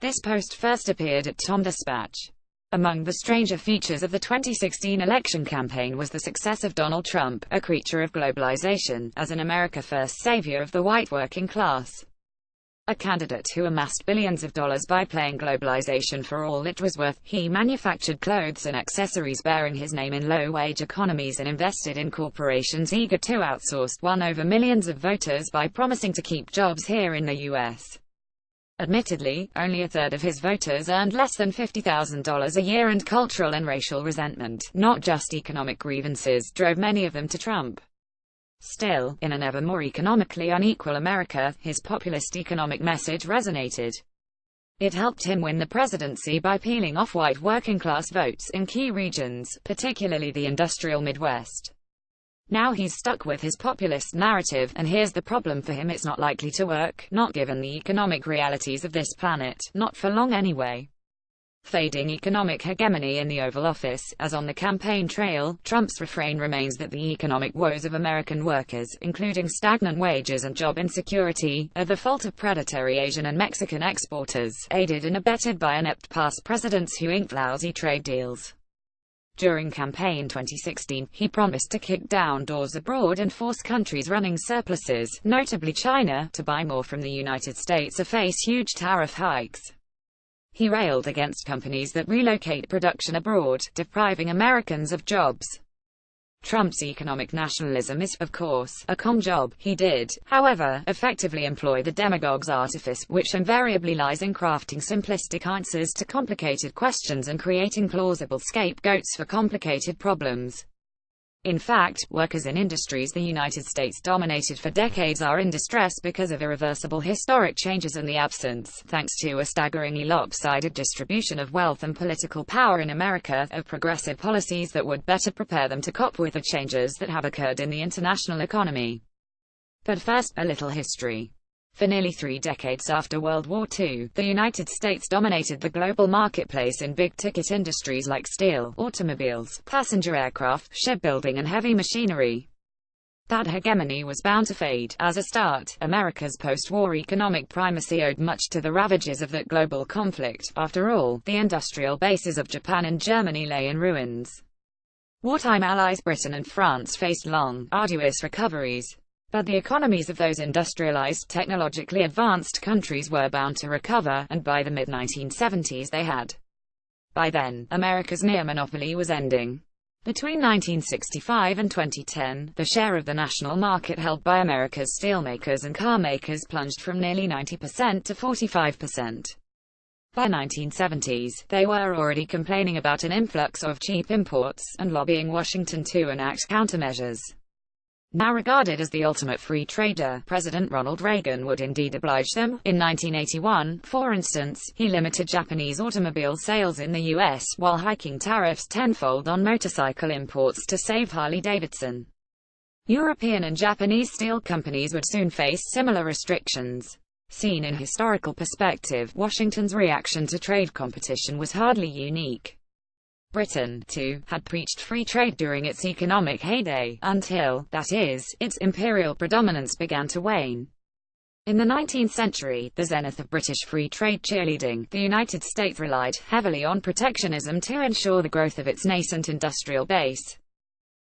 This post first appeared at Tom Dispatch. Among the stranger features of the 2016 election campaign was the success of Donald Trump, a creature of globalization, as an America First savior of the white working class. A candidate who amassed billions of dollars by playing globalization for all it was worth. He manufactured clothes and accessories bearing his name in low-wage economies and invested in corporations eager to outsource, won over millions of voters by promising to keep jobs here in the U.S. Admittedly, only a third of his voters earned less than $50,000 a year, and cultural and racial resentment, not just economic grievances, drove many of them to Trump. Still, in an ever more economically unequal America, his populist economic message resonated. It helped him win the presidency by peeling off white working-class votes in key regions, particularly the industrial Midwest. Now he's stuck with his populist narrative, and here's the problem for him: it's not likely to work, not given the economic realities of this planet, not for long anyway. Fading economic hegemony in the Oval Office. As on the campaign trail, Trump's refrain remains that the economic woes of American workers, including stagnant wages and job insecurity, are the fault of predatory Asian and Mexican exporters, aided and abetted by inept past presidents who inked lousy trade deals. During campaign 2016, he promised to kick down doors abroad and force countries running surpluses, notably China, to buy more from the United States or face huge tariff hikes. He railed against companies that relocate production abroad, depriving Americans of jobs. Trump's economic nationalism is, of course, a con job. He did, however, effectively employ the demagogue's artifice, which invariably lies in crafting simplistic answers to complicated questions and creating plausible scapegoats for complicated problems. In fact, workers in industries the United States dominated for decades are in distress because of irreversible historic changes and the absence, thanks to a staggeringly lopsided distribution of wealth and political power in America, of progressive policies that would better prepare them to cope with the changes that have occurred in the international economy. But first, a little history. For nearly 3 decades after World War II, the United States dominated the global marketplace in big-ticket industries like steel, automobiles, passenger aircraft, shipbuilding and heavy machinery. That hegemony was bound to fade. As a start, America's post-war economic primacy owed much to the ravages of that global conflict. After all, the industrial bases of Japan and Germany lay in ruins. Wartime allies Britain and France faced long, arduous recoveries. But the economies of those industrialized, technologically advanced countries were bound to recover, and by the mid-1970s they had. By then, America's near monopoly was ending. Between 1965 and 2010, the share of the national market held by America's steelmakers and car makers plunged from nearly 90% to 45%. By the 1970s, they were already complaining about an influx of cheap imports, and lobbying Washington to enact countermeasures. Now regarded as the ultimate free trader, President Ronald Reagan would indeed oblige them. In 1981, for instance, he limited Japanese automobile sales in the U.S. while hiking tariffs tenfold on motorcycle imports to save Harley-Davidson. European and Japanese steel companies would soon face similar restrictions. Seen in historical perspective, Washington's reaction to trade competition was hardly unique. Britain, too, had preached free trade during its economic heyday, until, that is, its imperial predominance began to wane. In the 19th century, the zenith of British free trade cheerleading, the United States relied heavily on protectionism to ensure the growth of its nascent industrial base.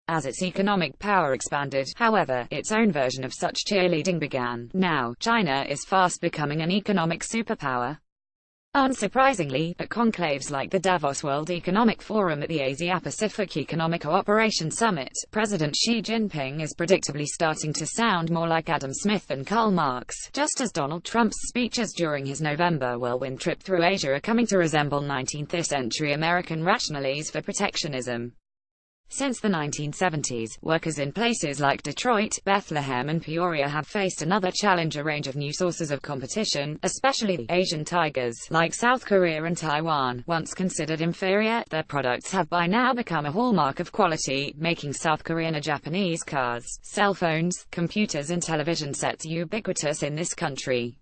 As its economic power expanded, however, its own version of such cheerleading began. Now, China is fast becoming an economic superpower. Unsurprisingly, at conclaves like the Davos World Economic Forum at the Asia-Pacific Economic Cooperation Summit, President Xi Jinping is predictably starting to sound more like Adam Smith and Karl Marx, just as Donald Trump's speeches during his November whirlwind trip through Asia are coming to resemble 19th-century American rationales for protectionism. Since the 1970s, workers in places like Detroit, Bethlehem and Peoria have faced another challenge: a range of new sources of competition, especially Asian tigers, like South Korea and Taiwan. Once considered inferior, their products have by now become a hallmark of quality, making South Korean or Japanese cars, cell phones, computers and television sets ubiquitous in this country.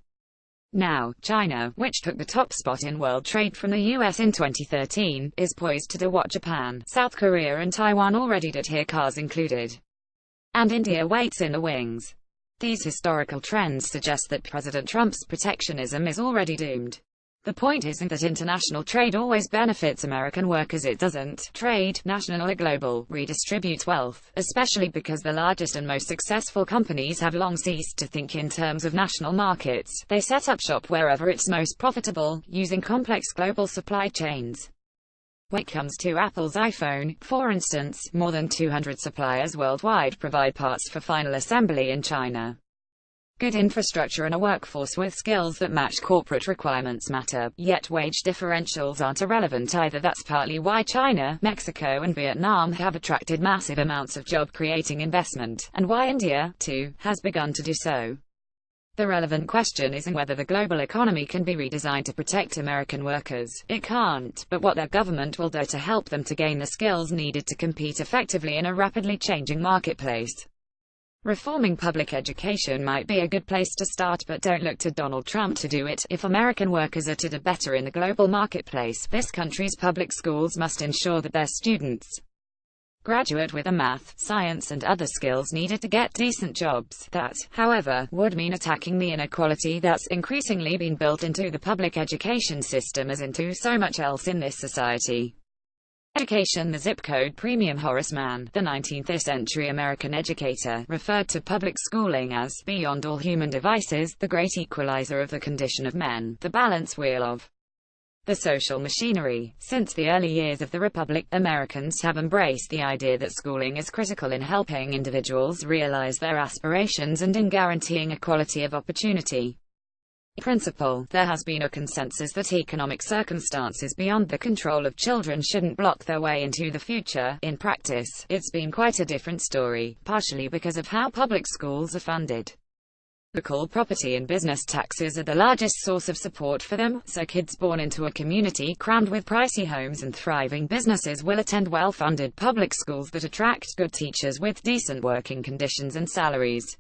Now, China, which took the top spot in world trade from the US in 2013, is poised to do what Japan, South Korea and Taiwan already did here, cars included. And India waits in the wings. These historical trends suggest that President Trump's protectionism is already doomed. The point isn't that international trade always benefits American workers. It doesn't. Trade, national or global, redistributes wealth, especially because the largest and most successful companies have long ceased to think in terms of national markets. They set up shop wherever it's most profitable, using complex global supply chains. When it comes to Apple's iPhone, for instance, more than 200 suppliers worldwide provide parts for final assembly in China. Good infrastructure and a workforce with skills that match corporate requirements matter, yet wage differentials aren't irrelevant either. That's partly why China, Mexico and Vietnam have attracted massive amounts of job-creating investment, and why India, too, has begun to do so. The relevant question isn't whether the global economy can be redesigned to protect American workers. It can't, but what their government will do to help them to gain the skills needed to compete effectively in a rapidly changing marketplace. Reforming public education might be a good place to start, but don't look to Donald Trump to do it. If American workers are to do better in the global marketplace, this country's public schools must ensure that their students graduate with the math, science and other skills needed to get decent jobs. That, however, would mean attacking the inequality that's increasingly been built into the public education system as into so much else in this society. Education. The zip code premium. Horace Mann, the 19th century American educator, referred to public schooling as, beyond all human devices, the great equalizer of the condition of men, the balance wheel of the social machinery. Since the early years of the Republic, Americans have embraced the idea that schooling is critical in helping individuals realize their aspirations and in guaranteeing equality of opportunity. Principle. There has been a consensus that economic circumstances beyond the control of children shouldn't block their way into the future. In practice, it's been quite a different story, partially because of how public schools are funded. Local property and business taxes are the largest source of support for them, so kids born into a community crammed with pricey homes and thriving businesses will attend well-funded public schools that attract good teachers with decent working conditions and salaries.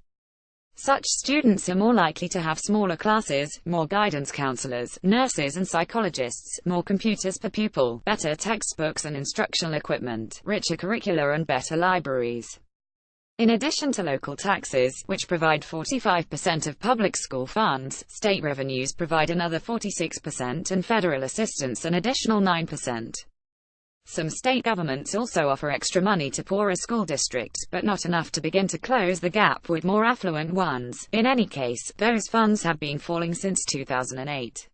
Such students are more likely to have smaller classes, more guidance counselors, nurses and psychologists, more computers per pupil, better textbooks and instructional equipment, richer curricula and better libraries. In addition to local taxes, which provide 45% of public school funds, state revenues provide another 46% and federal assistance an additional 9%. Some state governments also offer extra money to poorer school districts, but not enough to begin to close the gap with more affluent ones. In any case, those funds have been falling since 2008.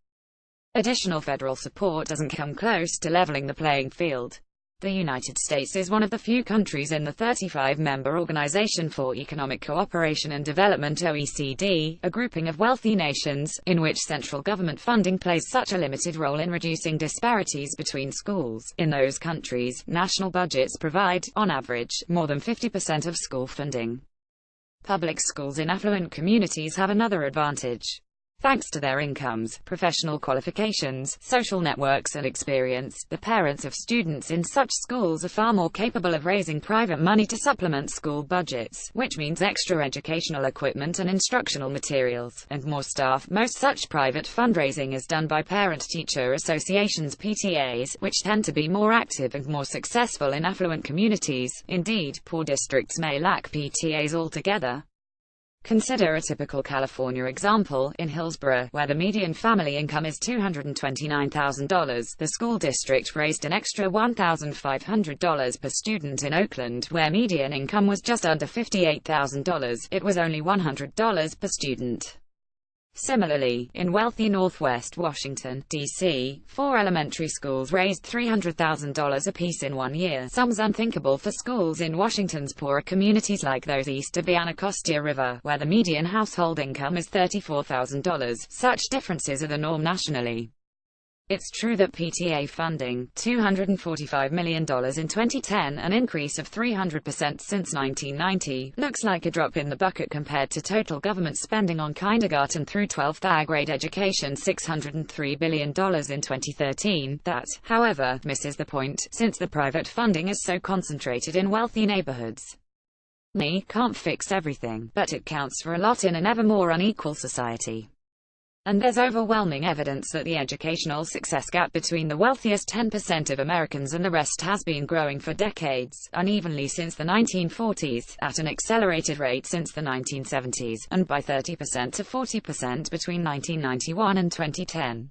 Additional federal support doesn't come close to leveling the playing field. The United States is one of the few countries in the 35-member Organization for Economic Cooperation and Development (OECD), a grouping of wealthy nations, in which central government funding plays such a limited role in reducing disparities between schools. In those countries, national budgets provide, on average, more than 50% of school funding. Public schools in affluent communities have another advantage. Thanks to their incomes, professional qualifications, social networks and experience, the parents of students in such schools are far more capable of raising private money to supplement school budgets, which means extra educational equipment and instructional materials, and more staff. Most such private fundraising is done by parent-teacher associations (PTAs), which tend to be more active and more successful in affluent communities. Indeed, poor districts may lack PTAs altogether. Consider a typical California example. In Hillsborough, where the median family income is $229,000, the school district raised an extra $1,500 per student. In Oakland, where median income was just under $58,000, it was only $100 per student. Similarly, in wealthy Northwest Washington, D.C., 4 elementary schools raised $300,000 apiece in 1 year. Some's unthinkable for schools in Washington's poorer communities like those east of the Anacostia River, where the median household income is $34,000. Such differences are the norm nationally. It's true that PTA funding, $245 million in 2010, an increase of 300% since 1990, looks like a drop in the bucket compared to total government spending on kindergarten through 12th grade education, $603 billion in 2013. That, however, misses the point, since the private funding is so concentrated in wealthy neighborhoods. Money can't fix everything, but it counts for a lot in an ever more unequal society. And there's overwhelming evidence that the educational success gap between the wealthiest 10% of Americans and the rest has been growing for decades, unevenly since the 1940s, at an accelerated rate since the 1970s, and by 30% to 40% between 1991 and 2010.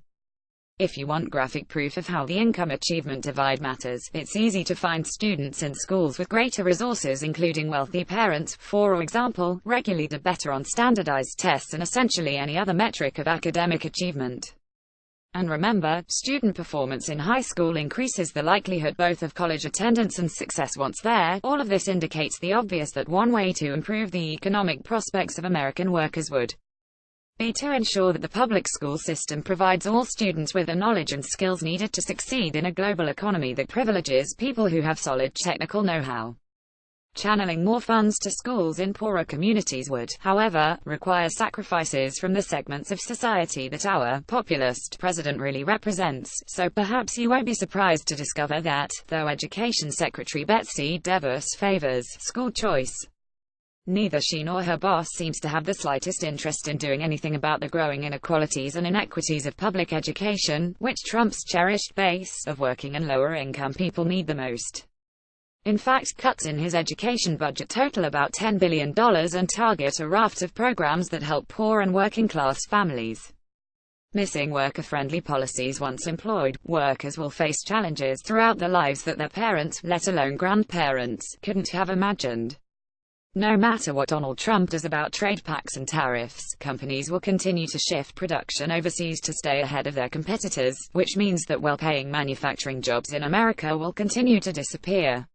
If you want graphic proof of how the income achievement divide matters, it's easy to find students in schools with greater resources, including wealthy parents, for example, regularly do better on standardized tests and essentially any other metric of academic achievement. And remember, student performance in high school increases the likelihood both of college attendance and success once there. All of this indicates the obvious that one way to improve the economic prospects of American workers would be to ensure that the public school system provides all students with the knowledge and skills needed to succeed in a global economy that privileges people who have solid technical know-how. Channeling more funds to schools in poorer communities would, however, require sacrifices from the segments of society that our populist president really represents, so perhaps you won't be surprised to discover that, though Education Secretary Betsy DeVos favors school choice, neither she nor her boss seems to have the slightest interest in doing anything about the growing inequalities and inequities of public education, which Trump's cherished base of working and lower-income people need the most. In fact, cuts in his education budget total about $10 billion and target a raft of programs that help poor and working-class families. Missing worker-friendly policies once employed, workers will face challenges throughout their lives that their parents, let alone grandparents, couldn't have imagined. No matter what Donald Trump does about trade pacts and tariffs, companies will continue to shift production overseas to stay ahead of their competitors, which means that well-paying manufacturing jobs in America will continue to disappear.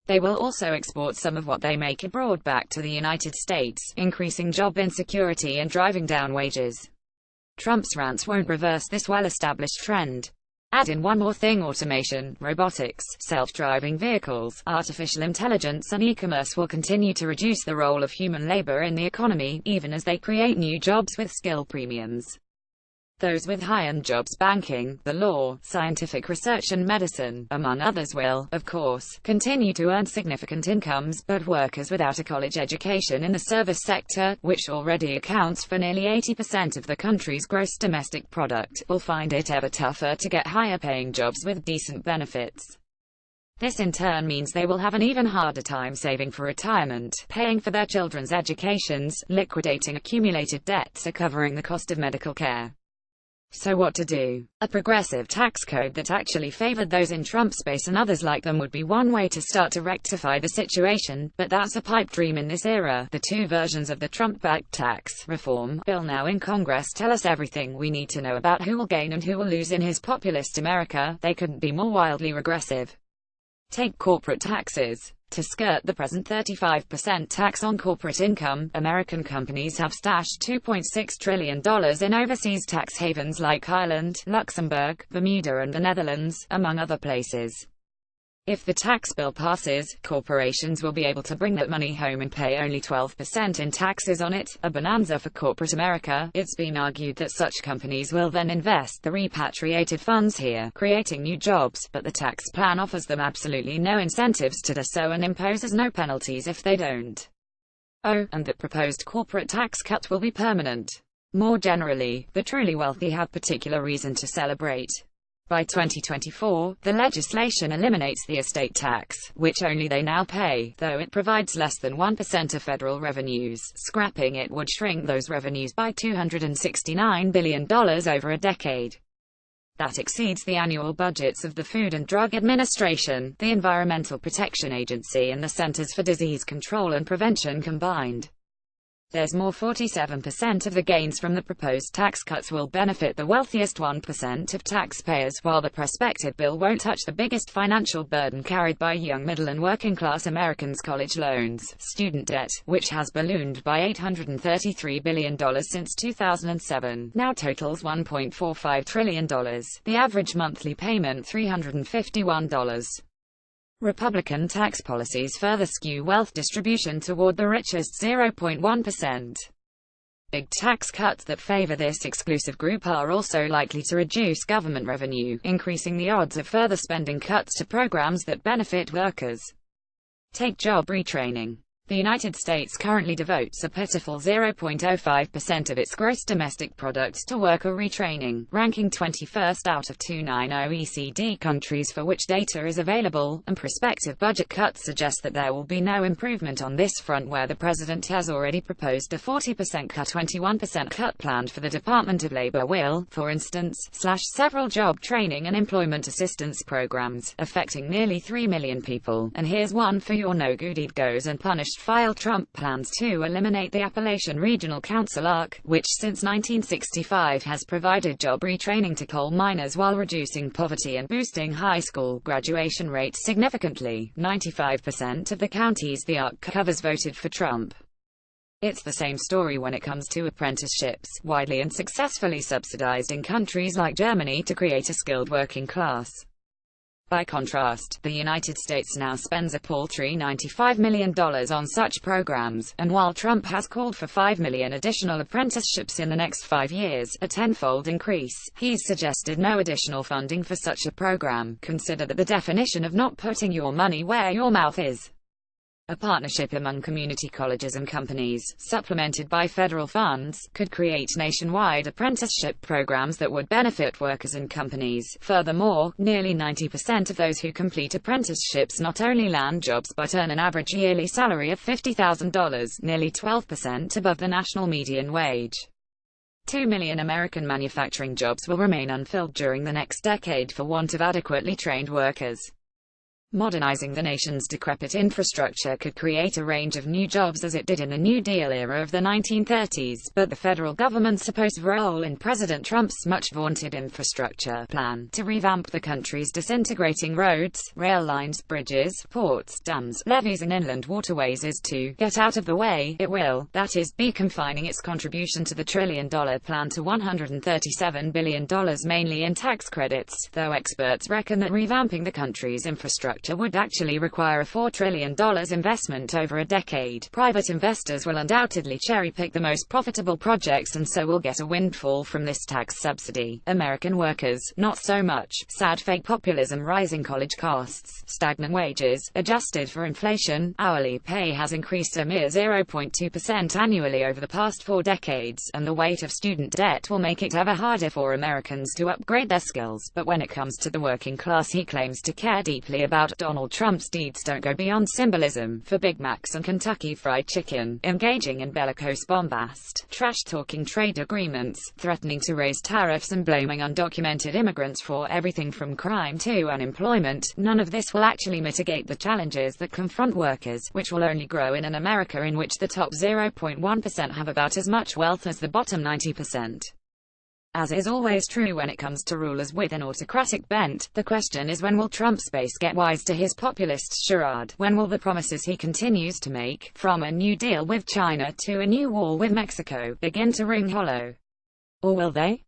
They will also export some of what they make abroad back to the United States, increasing job insecurity and driving down wages. Trump's rants won't reverse this well-established trend. Add in one more thing: automation, robotics, self-driving vehicles, artificial intelligence and e-commerce will continue to reduce the role of human labor in the economy, even as they create new jobs with skill premiums. Those with high-end jobs, banking, the law, scientific research and medicine, among others will, of course, continue to earn significant incomes, but workers without a college education in the service sector, which already accounts for nearly 80% of the country's gross domestic product, will find it ever tougher to get higher-paying jobs with decent benefits. This in turn means they will have an even harder time saving for retirement, paying for their children's educations, liquidating accumulated debts or covering the cost of medical care. So what to do? A progressive tax code that actually favored those in Trump's base and others like them would be one way to start to rectify the situation, but that's a pipe dream in this era. The two versions of the Trump-backed tax reform bill now in Congress tell us everything we need to know about who will gain and who will lose in his populist America. They couldn't be more wildly regressive. Take corporate taxes. To skirt the present 35% tax on corporate income, American companies have stashed $2.6 trillion in overseas tax havens like Ireland, Luxembourg, Bermuda and the Netherlands, among other places. If the tax bill passes, corporations will be able to bring that money home and pay only 12% in taxes on it, a bonanza for corporate America. It's been argued that such companies will then invest the repatriated funds here, creating new jobs, but the tax plan offers them absolutely no incentives to do so and imposes no penalties if they don't. Oh, and that proposed corporate tax cut will be permanent. More generally, the truly wealthy have particular reason to celebrate. By 2024, the legislation eliminates the estate tax, which only they now pay, though it provides less than 1% of federal revenues. Scrapping it would shrink those revenues by $269 billion over a decade. That exceeds the annual budgets of the Food and Drug Administration, the Environmental Protection Agency and the Centers for Disease Control and Prevention combined. There's more: 47% of the gains from the proposed tax cuts will benefit the wealthiest 1% of taxpayers, while the prospective bill won't touch the biggest financial burden carried by young middle and working-class Americans: college loans. Student debt, which has ballooned by $833 billion since 2007, now totals $1.45 trillion. The average monthly payment $351. Republican tax policies further skew wealth distribution toward the richest 0.1%. Big tax cuts that favor this exclusive group are also likely to reduce government revenue, increasing the odds of further spending cuts to programs that benefit workers. Take job retraining. The United States currently devotes a pitiful 0.05% of its gross domestic product to worker retraining, ranking 21st out of 29 OECD countries for which data is available, and prospective budget cuts suggest that there will be no improvement on this front, where the president has already proposed a 40% cut, 21% cut planned for the Department of Labor will, for instance, slash several job training and employment assistance programs, affecting nearly 3 million people. And here's one for your no-goody goes unpunished file. Trump plans to eliminate the Appalachian Regional Council ARC, which since 1965 has provided job retraining to coal miners while reducing poverty and boosting high school graduation rates significantly. 95% of the counties the ARC covers voted for Trump. It's the same story when it comes to apprenticeships, widely and successfully subsidized in countries like Germany to create a skilled working class. By contrast, the United States now spends a paltry $95 million on such programs, and while Trump has called for 5 million additional apprenticeships in the next 5 years, a tenfold increase, he's suggested no additional funding for such a program. Consider that the definition of not putting your money where your mouth is. A partnership among community colleges and companies, supplemented by federal funds, could create nationwide apprenticeship programs that would benefit workers and companies. Furthermore, nearly 90% of those who complete apprenticeships not only land jobs but earn an average yearly salary of $50,000, nearly 12% above the national median wage. 2 million American manufacturing jobs will remain unfilled during the next decade for want of adequately trained workers. Modernizing the nation's decrepit infrastructure could create a range of new jobs as it did in the New Deal era of the 1930s, but the federal government's supposed role in President Trump's much-vaunted infrastructure plan to revamp the country's disintegrating roads, rail lines, bridges, ports, dams, levees and inland waterways is to get out of the way. It will, that is, be confining its contribution to the trillion-dollar plan to $137 billion mainly in tax credits, though experts reckon that revamping the country's infrastructure would actually require a $4 trillion investment over a decade. Private investors will undoubtedly cherry-pick the most profitable projects and so will get a windfall from this tax subsidy. American workers, not so much. Sad fake populism, rising college costs, stagnant wages, adjusted for inflation. Hourly pay has increased a mere 0.2% annually over the past 4 decades, and the weight of student debt will make it ever harder for Americans to upgrade their skills. But when it comes to the working class he claims to care deeply about, Donald Trump's deeds don't go beyond symbolism. For Big Macs and Kentucky Fried Chicken, engaging in bellicose bombast, trash-talking trade agreements, threatening to raise tariffs and blaming undocumented immigrants for everything from crime to unemployment, none of this will actually mitigate the challenges that confront workers, which will only grow in an America in which the top 0.1% have about as much wealth as the bottom 90%. As is always true when it comes to rulers with an autocratic bent, the question is, when will Trump's base get wise to his populist charade? When will the promises he continues to make, from a new deal with China to a new war with Mexico, begin to ring hollow? Or will they?